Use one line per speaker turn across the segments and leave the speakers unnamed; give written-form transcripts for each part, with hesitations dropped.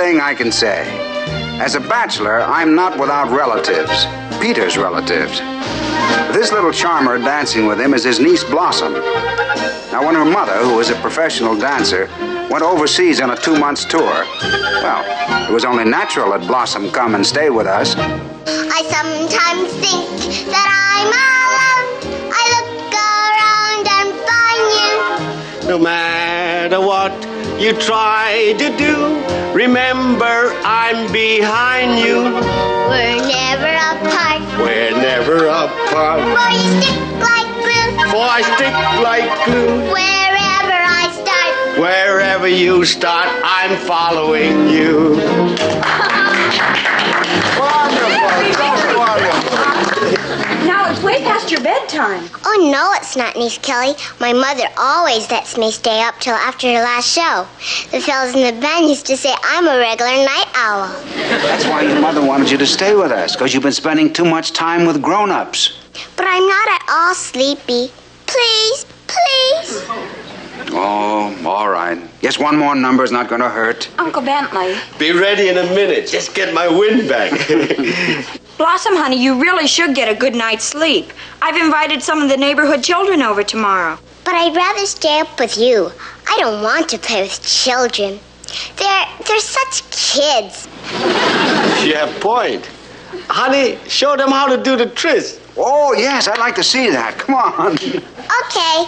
thing I can say. As a bachelor, I'm not without relatives. Peter's relatives. This little charmer dancing with him is his niece Blossom. Now, when her mother, who is a professional dancer, went overseas on a 2-month tour, well, it was only natural that Blossom come and stay with us.
I sometimes think that I'm alone. I look around and find you.
No matter what you try to do, remember I'm behind you.
We're never apart.
We're never apart.
For you stick like glue.
For I stick like glue.
Wherever I start.
Wherever you start, I'm following you.
Now it's way past your bedtime.
Oh, no, it's not, Niece Kelly. My mother always lets me stay up till after the last show. The fellas in the band used to say I'm a regular night owl.
That's why your mother wanted you to stay with us, because you've been spending too much time with grown-ups.
But I'm not at all sleepy. Please, please.
Oh, all right. Guess one more number's not going to hurt.
Uncle Bentley.
Be ready in a minute. Just get my wind back.
Blossom, honey, you really should get a good night's sleep. I've invited some of the neighborhood children over tomorrow.
But I'd rather stay up with you. I don't want to play with children. They're such kids.
You have a point. Honey, show them how to do the twist.
Oh, yes, I'd like to see that. Come on.
Okay.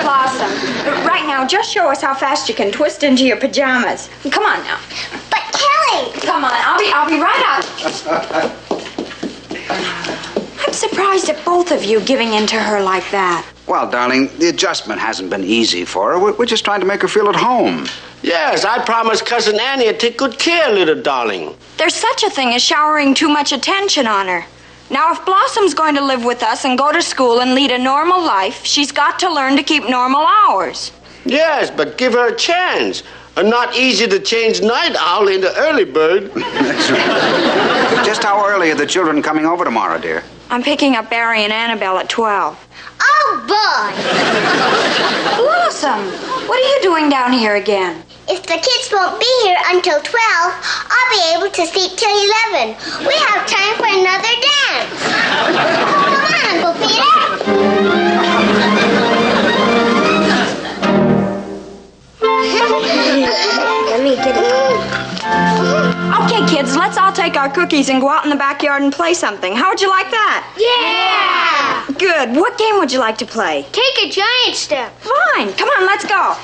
Blossom, right now, just show us how fast you can twist into your pajamas. Come on now.
But Kelly!
Come on, I'll be right out. I'm surprised at both of you giving in to her like that.
Well, darling, the adjustment hasn't been easy for her. We're just trying to make her feel at home.
Yes, I promised Cousin Annie to take good care, little darling.
There's such a thing as showering too much attention on her. Now, if Blossom's going to live with us and go to school and lead a normal life, she's got to learn to keep normal hours.
Yes, but give her a chance. A not easy to change night owl into early bird.
That's right. Just how early are the children coming over tomorrow, dear?
I'm picking up Barry and Annabelle at 12.
Oh, boy!
Blossom, what are you doing down here again?
If the kids won't be here until 12, I'll be able to sleep till 11. We have time for another dance. Come on, Uncle Peter. Let me get it.
Okay, kids, let's all take our cookies and go out in the backyard and play something. How would you like that?
Yeah!
Good. What game would you like to play?
Take a giant step.
Fine. Come on, let's go.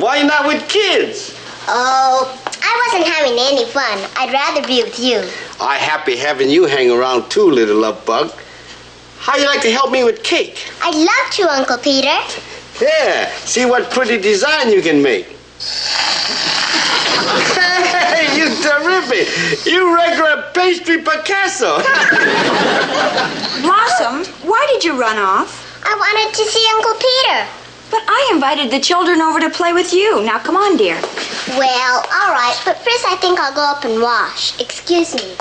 Why are you not with kids?
Oh, I wasn't having any fun. I'd rather be with you.
I happy having you hang around too, little love bug. How you like to help me with cake?
I'd love to, Uncle Peter.
Yeah, see what pretty design you can make. Hey, you terrific. You regular pastry Picasso.
Blossom, why did you run off?
I wanted to see Uncle Peter.
But I invited the children over to play with you. Now, come on, dear.
Well, all right, but first I think I'll go up and wash. Excuse me.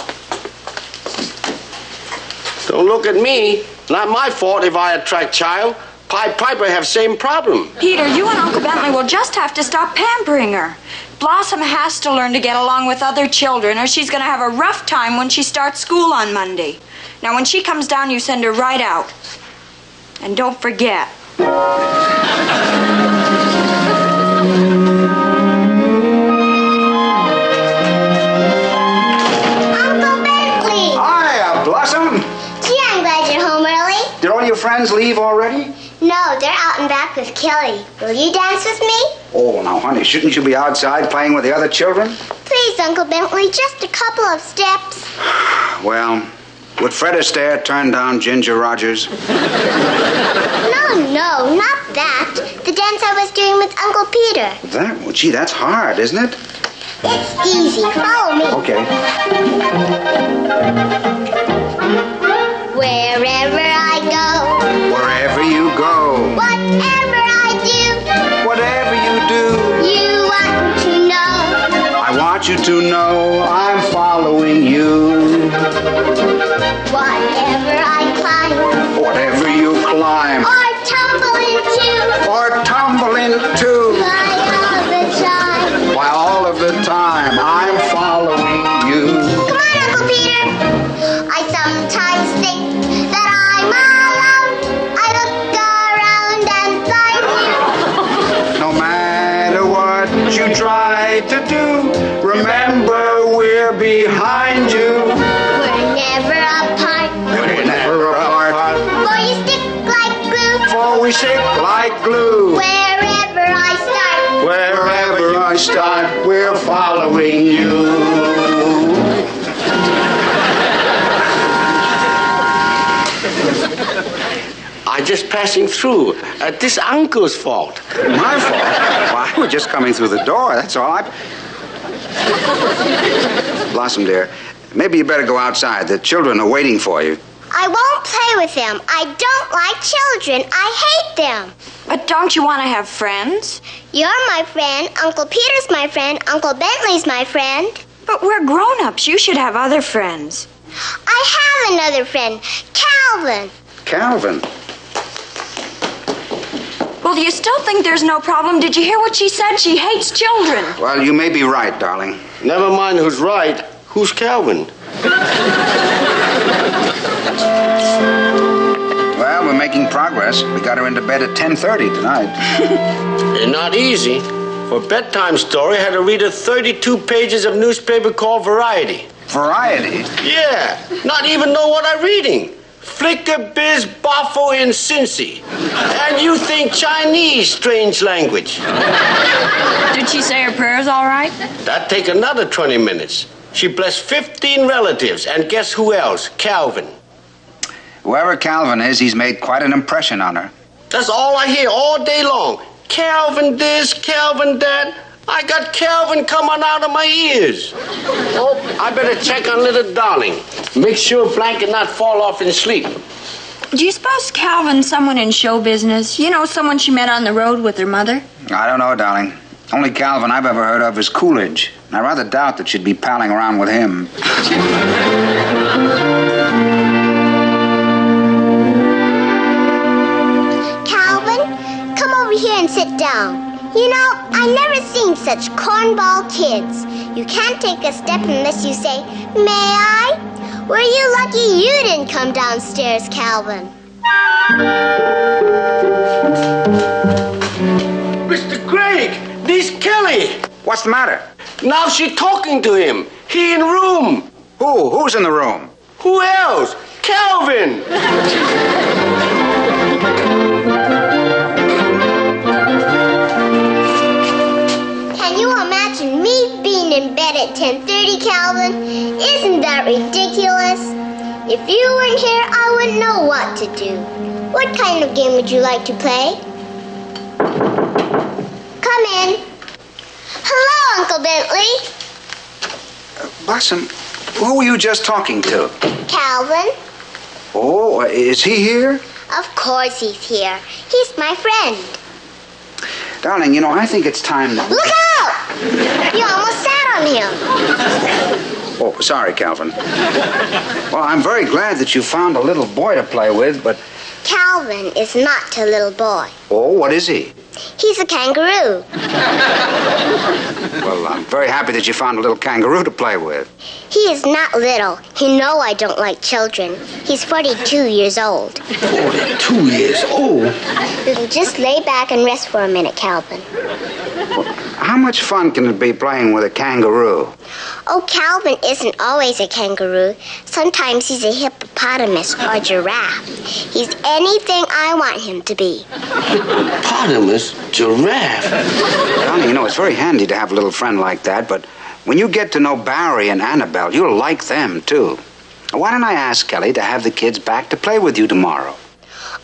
Don't look at me. Not my fault if I attract child. Pied Piper have same problem.
Peter, you and Uncle Bentley will just have to stop pampering her. Blossom has to learn to get along with other children, or she's going to have a rough time when she starts school on Monday. Now, when she comes down, you send her right out. And don't forget.
Uncle Bentley!
Hiya, Blossom.
Gee, I'm glad you're home early.
Did all your friends leave already?
No, they're out and back with Kelly. Will you dance with me?
Oh, now, honey, shouldn't you be outside playing with the other children?
Please, Uncle Bentley, just a couple of steps.
Well, would Fred Astaire turn down Ginger Rogers?
No, not that. The dance I was doing with Uncle Peter.
That? Well, gee, that's hard, isn't it?
It's easy. Follow me.
Okay. to know I'm following you.
Whatever I climb,
Whatever you climb
or tumble into,
or tumble into,
by all of the time.
why all of the time I'm following you.
Come on, Uncle Peter. I sometimes think that I'm alone. I look around and find you.
No matter what you try to do, remember we're behind you.
We're never apart,
We're never apart,
for you stick like glue.
for we stick like glue.
Wherever I start,
Wherever I start, we're following you.
I'm just passing through. This uncle's fault.
My fault? Well, I was just coming through the door, that's all. Blossom, dear, maybe you better go outside. The children are waiting for you.
I won't play with them. I don't like children. I hate them.
But don't you want to have friends?
You're my friend. Uncle Peter's my friend. Uncle Bentley's my friend.
But we're grown-ups. You should have other friends.
I have another friend, Calvin.
Calvin?
Well, do you still think there's no problem? Did you hear what she said? She hates children.
Well, you may be right, darling.
Never mind who's right. Who's Calvin?
Well, we're making progress. We got her into bed at 10:30 tonight.
Not easy. For a bedtime story, I had to read her 32 pages of newspaper called Variety.
Variety?
Yeah, not even know what I'm reading. Flicker biz boffo in Cincy. And you think Chinese, strange language.
Did she say her prayers all right?
That'd take another 20 minutes. She blessed 15 relatives, and guess who else? Calvin.
Whoever Calvin is, he's made quite an impression on her.
That's all I hear all day long. Calvin this, Calvin that. I got Calvin coming out of my ears. Oh, I better check on little darling. Make sure blanket not fall off in sleep.
Do you suppose Calvin's someone in show business? You know, someone she met on the road with her mother?
I don't know, darling. Only Calvin I've ever heard of is Coolidge. And I rather doubt that she'd be palling around with him.
Calvin, come over here and sit down. You know, I never seen such cornball kids. You can't take a step unless you say, "May I?" Were you lucky you didn't come downstairs, Calvin?
Mr. Gregg, this Kelly.
What's the matter?
Now she talking to him. He in room.
Who? Who's in the room?
Who else? Calvin.
Can you imagine me being in bed at 10:30, Calvin? Isn't that ridiculous? If you weren't here, I wouldn't know what to do. What kind of game would you like to play? Come in. Hello, Uncle Bentley.
Blossom, who were you just talking to?
Calvin.
Oh, is he here?
Of course he's here. He's my friend.
Darling, you know, I think it's time that...
Look out! You almost sat on him.
Oh, sorry, Calvin. Well, I'm very glad that you found a little boy to play with, but...
Calvin is not a little boy.
Oh, what is he?
He's a kangaroo.
Well, I'm very happy that you found a little kangaroo to play with.
He is not little. You know I don't like children. He's 42 years old.
42 years old?
You can just lay back and rest for a minute, Calvin.
Well, how much fun can it be playing with a kangaroo?
Oh, Calvin isn't always a kangaroo. Sometimes he's a hippopotamus or giraffe. He's anything I want him to be.
Hippopotamus? Giraffe?
Darling, you know, it's very handy to have a little friend like that, but when you get to know Barry and Annabelle, you'll like them, too. Why don't I ask Kelly to have the kids back to play with you tomorrow?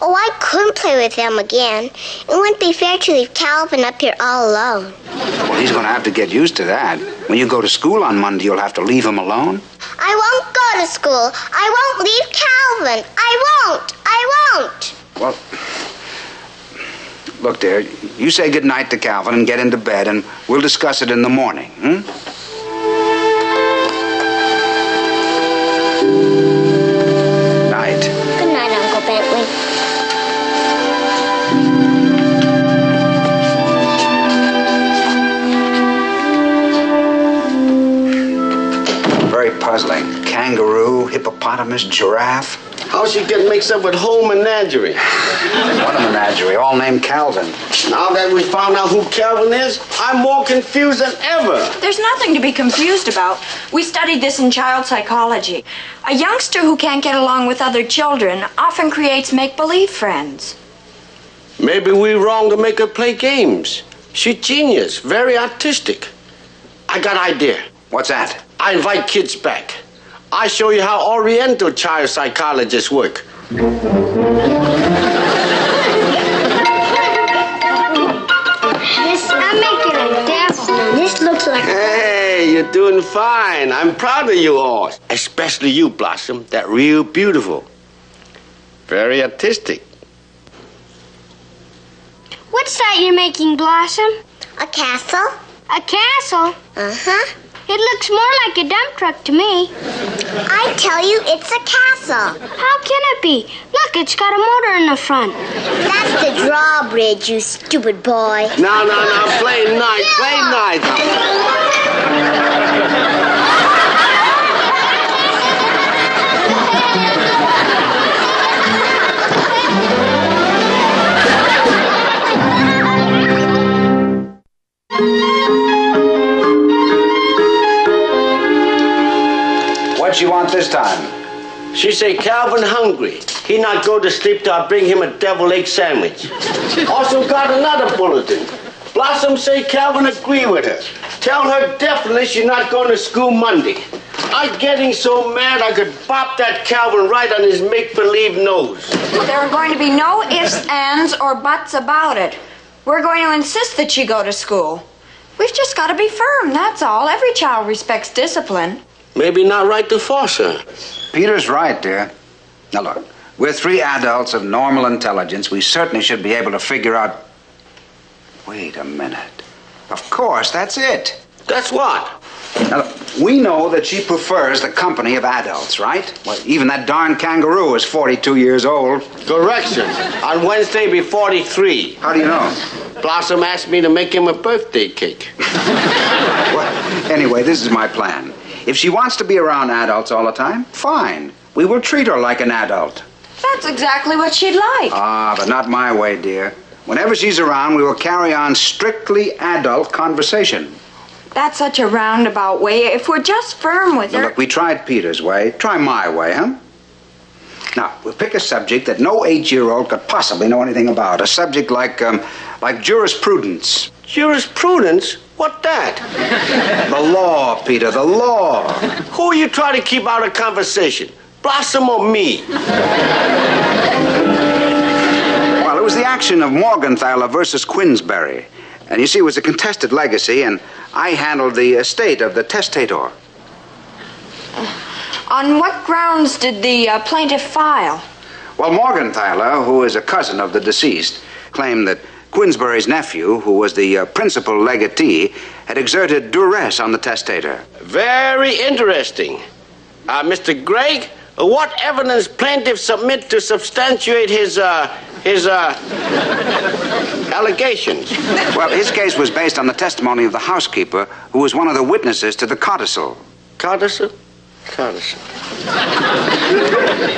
Oh, I couldn't play with them again. It wouldn't be fair to leave Calvin up here all alone.
Well, he's going to have to get used to that. When you go to school on Monday, you'll have to leave him alone.
I won't go to school. I won't leave Calvin. I won't.
Well, look, dear, you say goodnight to Calvin and get into bed, and we'll discuss it in the morning, hmm? Miss Giraffe.
How'd she get mixed up with whole menagerie?
What a menagerie, all named Calvin.
Now that we found out who Calvin is, I'm more confused than ever.
There's nothing to be confused about. We studied this in child psychology. A youngster who can't get along with other children often creates make-believe friends.
Maybe we're wrong to make her play games. She's genius, very artistic. I got an idea.
What's that?
I invite kids back. I show you how Oriental child psychologists work.
Miss, I'm making a devil. This looks like...
Hey, you're doing fine. I'm proud of you all. Especially you, Blossom. That real beautiful. Very artistic.
What's that you're making, Blossom? A castle. A castle? Uh-huh. It looks more like a dump truck to me. I tell you, it's a castle. How can it be? Look, it's got a motor in the front. That's the drawbridge, you stupid boy.
No, play nice, play nice.
What you want this time?
She say Calvin hungry. He not go to sleep till I bring him a deviled egg sandwich. Also got another bulletin. Blossom say Calvin agree with her. Tell her definitely she's not going to school Monday. I'm getting so mad I could bop that Calvin right on his make-believe nose.
There are going to be no ifs, ands, or buts about it. We're going to insist that she go to school. We've just got to be firm, that's all. Every child respects discipline.
Maybe not right to force her.
Peter's right, dear. Now look, we're three adults of normal intelligence. We certainly should be able to figure out... Wait a minute. Of course, that's it.
That's what?
Now look, we know that she prefers the company of adults, right? Well, even that darn kangaroo is 42 years old.
Correction. On Wednesday, be 43.
How do you know?
Blossom asked me to make him a birthday cake.
Well, anyway, this is my plan. If she wants to be around adults all the time, fine. We will treat her like an adult.
That's exactly what she'd like.
Ah, but not my way, dear. Whenever she's around, we will carry on strictly adult conversation.
That's such a roundabout way. If we're just firm with her...
Now, look, we tried Peter's way. Try my way, huh? Now, we'll pick a subject that no 8-year-old could possibly know anything about. A subject like jurisprudence.
Jurisprudence? What that?
The law, Peter, the law.
Who you try to keep out of conversation? Blossom or me?
Well, it was the action of Morgenthaler versus Queensberry. And you see, it was a contested legacy, and I handled the estate of the testator.
On what grounds did the plaintiff file?
Well, Morgenthaler, who is a cousin of the deceased, claimed that Queensberry's nephew, who was the principal legatee, had exerted duress on the testator.
Very interesting. Mr. Gregg, what evidence plaintiff submit to substantiate his allegations?
Well, his case was based on the testimony of the housekeeper, who was one of the witnesses to the codicil.
Codicil? Codicil.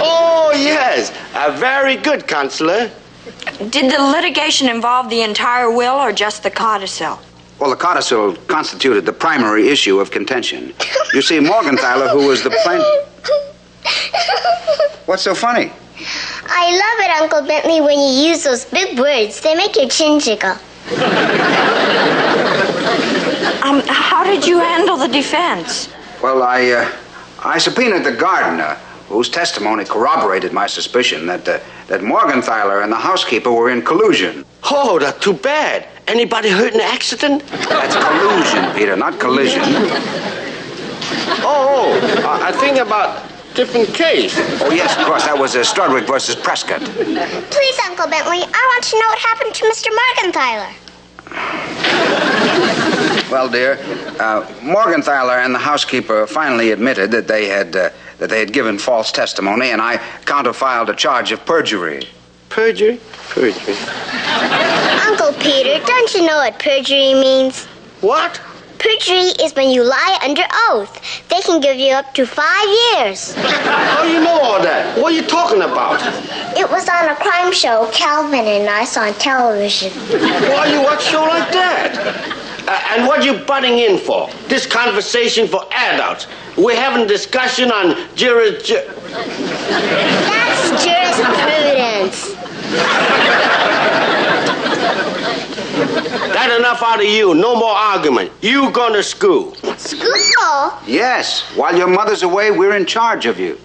Oh, yes. Very good, Counselor.
Did the litigation involve the entire will or just the codicil?
Well, the codicil constituted the primary issue of contention. You see, Morgenthaler, who was the plaintiff... What's so funny?
I love it, Uncle Bentley, when you use those big words. They make your chin jiggle.
How did you handle the defense?
Well, I subpoenaed the gardener, whose testimony corroborated my suspicion that Morgenthaler and the housekeeper were in collusion.
Oh, that's too bad. Anybody hurt in the accident?
That's collusion, Peter, not collision.
I think about different case.
Oh, yes, of course. That was Strudwick versus Prescott.
Please, Uncle Bentley, I want to know what happened to Mr. Morgenthaler.
Well, dear, Morgenthaler and the housekeeper finally admitted that they had given false testimony, and I counterfiled a charge of perjury.
Perjury? Perjury.
Uncle Peter, don't you know what perjury means?
What?
Perjury is when you lie under oath. They can give you up to 5 years.
How do you know all that? What are you talking about?
It was on a crime show Calvin and I saw on television.
Why you watch a show like that? And what you butting in for? This conversation for adults. We're having a discussion on
That's jurisprudence.
That's enough out of you. No more argument. You going to school.
School?
Yes. While your mother's away, we're in charge of you.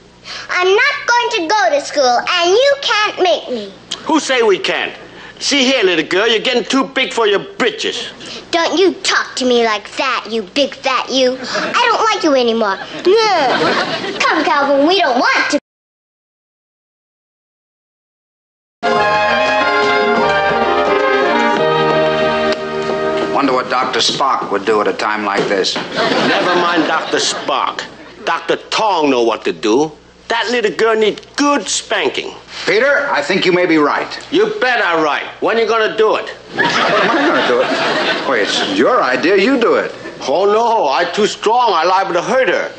I'm not going to go to school, and you can't make me.
Who say we can't? See here, little girl, you're getting too big for your britches.
Don't you talk to me like that, you big fat you. I don't like you anymore. Ugh. Come, Calvin, we don't want to.
Wonder what Dr. Spock would do at a time like this.
Never mind Dr. Spock. Dr. Tong know what to do. That little girl needs good spanking.
Peter, I think you may be right.
You bet I'm right. When you gonna do it?
When am I going to do it? Wait, it's your idea. You do it.
Oh, no, I'm too strong. I'm liable to hurt her.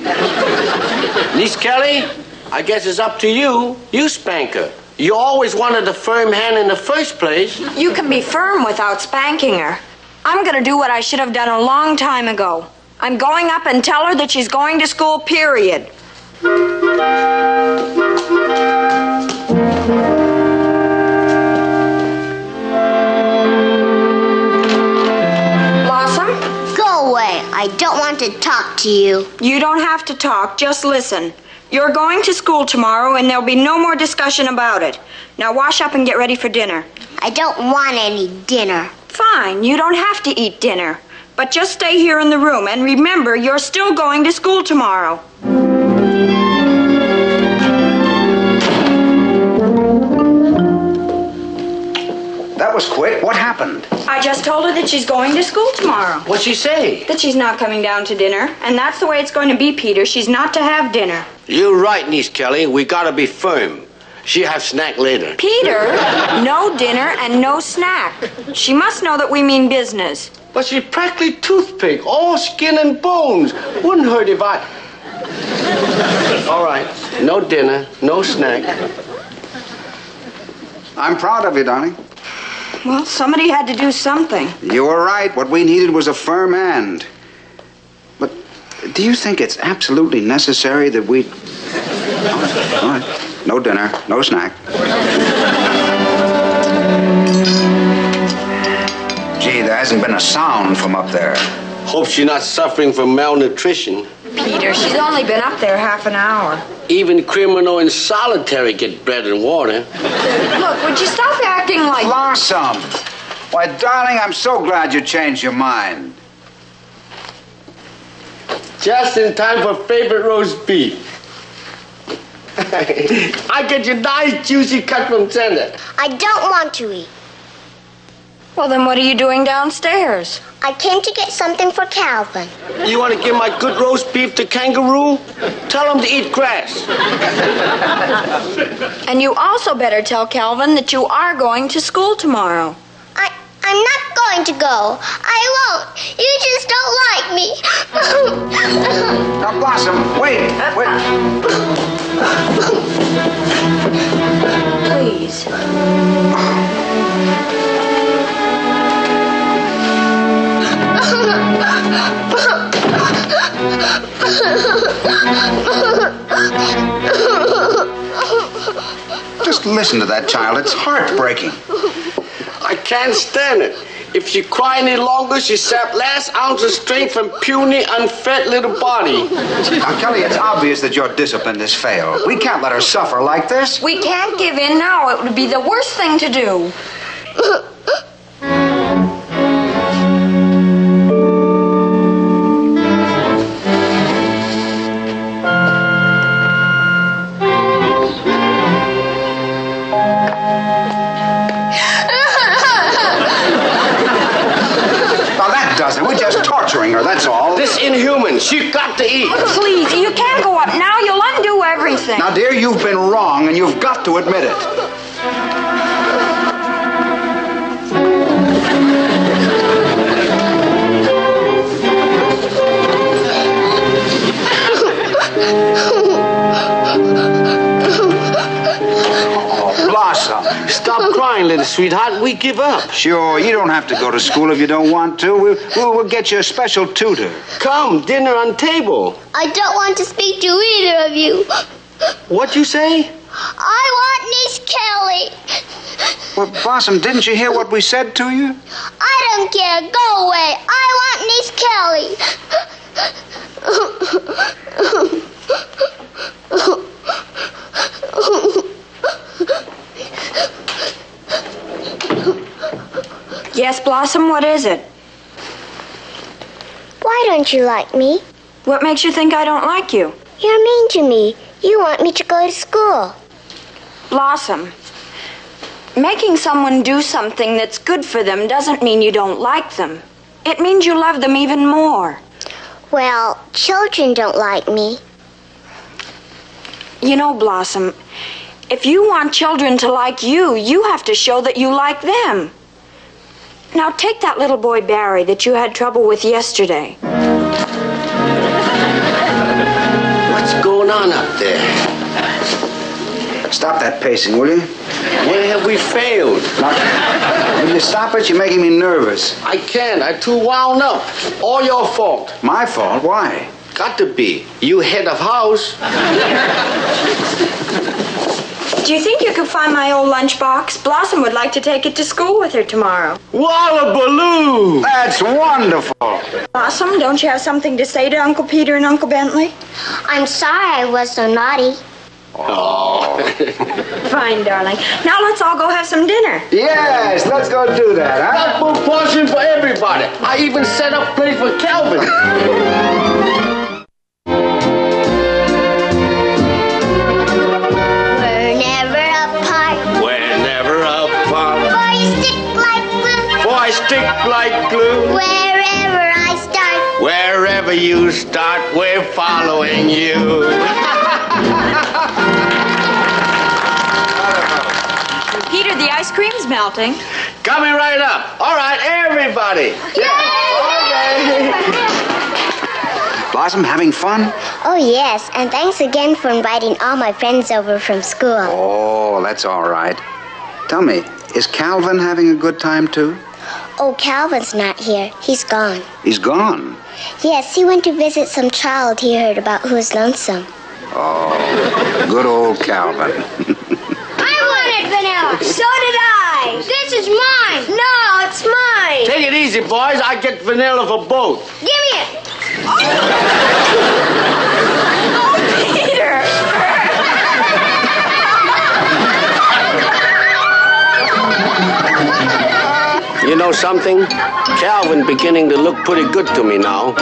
Niece Kelly, I guess it's up to you. You spank her. You always wanted a firm hand in the first place.
You can be firm without spanking her. I'm going to do what I should have done a long time ago. I'm going up and tell her that she's going to school, period. Blossom?
Go away. I don't want to talk to you.
You don't have to talk, just listen. You're going to school tomorrow and there'll be no more discussion about it. Now wash up and get ready for dinner.
I don't want any dinner.
Fine, you don't have to eat dinner. But just stay here in the room and remember you're still going to school tomorrow.
That was quick. What happened?
I just told her that she's going to school tomorrow.
What'd she say?
That she's not coming down to dinner. And that's the way it's going to be, Peter. She's not to have dinner.
You're right, Niece Kelly. We gotta be firm. She'll have snack later.
Peter, no dinner and no snack. She must know that we mean business.
But she's practically toothpick, all skin and bones. Wouldn't hurt if I... All right, no dinner, no snack.
I'm proud of you, darling.
Well, somebody had to do something.
You were right. What we needed was a firm hand. But do you think it's absolutely necessary that we... All right. No dinner, no snack. Gee, there hasn't been a sound from up there.
Hope she's not suffering from malnutrition.
Peter, she's only been up there half an hour.
Even criminal in solitary get bread and water.
Look, would you stop acting like...
Blossom! Why, darling, I'm so glad you changed your mind.
Just in time for favorite roast beef. I get you nice juicy cut from center.
I don't want to eat.
Well, then what are you doing downstairs?
I came to get something for Calvin.
You want to give my good roast beef to Kangaroo? Tell him to eat grass.
And you also better tell Calvin that you are going to school tomorrow.
I'm not going to go. I won't. You just don't like me.
Now, Blossom, wait.
Please.
Just listen to that child. It's heartbreaking.
I can't stand it. If she cry any longer, she sap last ounce of strength from puny, unfed little body.
Now, Kelly, it's obvious that your discipline has failed. We can't let her suffer like this.
We can't give in now. It would be the worst thing to do.
We're just torturing her, that's all.
This inhuman. She got to eat.
Please, you can't go up now. You'll undo everything.
Now, dear, you've been wrong, and you've got to admit it. Oh, Blossom.
Stop crying, little sweetheart. We give up.
Sure, you don't have to go to school if you don't want to. We'll get you a special tutor.
Come, dinner on table.
I don't want to speak to either of you.
What you say?
I want niece Kelly.
Well, Blossom, didn't you hear what we said to you?
I don't care. Go away. I want niece Kelly.
Yes, Blossom, what is it?
Why don't you like me?
What makes you think I don't like you?
You're mean to me. You want me to go to school.
Blossom, making someone do something that's good for them doesn't mean you don't like them. It means you love them even more.
Well, children don't like me.
You know, Blossom, if you want children to like you, you have to show that you like them. Now, take that little boy, Barry, that you had trouble with yesterday.
What's going on up there?
Stop that pacing, will you?
Where have we failed?
Will you stop it? You're making me nervous.
I can't. I'm too wound up. All your fault.
My fault? Why?
Got to be. You head of house.
Do you think you could find my old lunchbox? Blossom would like to take it to school with her tomorrow.
Wallabaloo!
That's wonderful.
Blossom, don't you have something to say to Uncle Peter and Uncle Bentley?
I'm sorry I was so naughty.
Oh.
Fine, darling. Now let's all go have some dinner.
Yes, let's go do that, huh?
Got full portion for everybody. I even set up place for Calvin.
We're never apart.
We're never apart.
For you stick like glue.
Boy, stick like glue.
Wherever I start.
Wherever you start, we're following you.
Peter, the ice cream's melting.
Coming right up. All right, everybody.
Blossom, having fun?
Oh, yes, and thanks again for inviting all my friends over from school.
Oh, that's all right. Tell me, is Calvin having a good time, too?
Oh, Calvin's not here. He's gone.
He's gone.
Yes, he went to visit some child he heard about who's lonesome.
Oh, good old Calvin.
I wanted vanilla. So did I. This is mine. No, it's mine.
Take it easy, boys. I get vanilla for both.
Give me it.
Oh, Peter!
You know something? Calvin beginning to look pretty good to me now.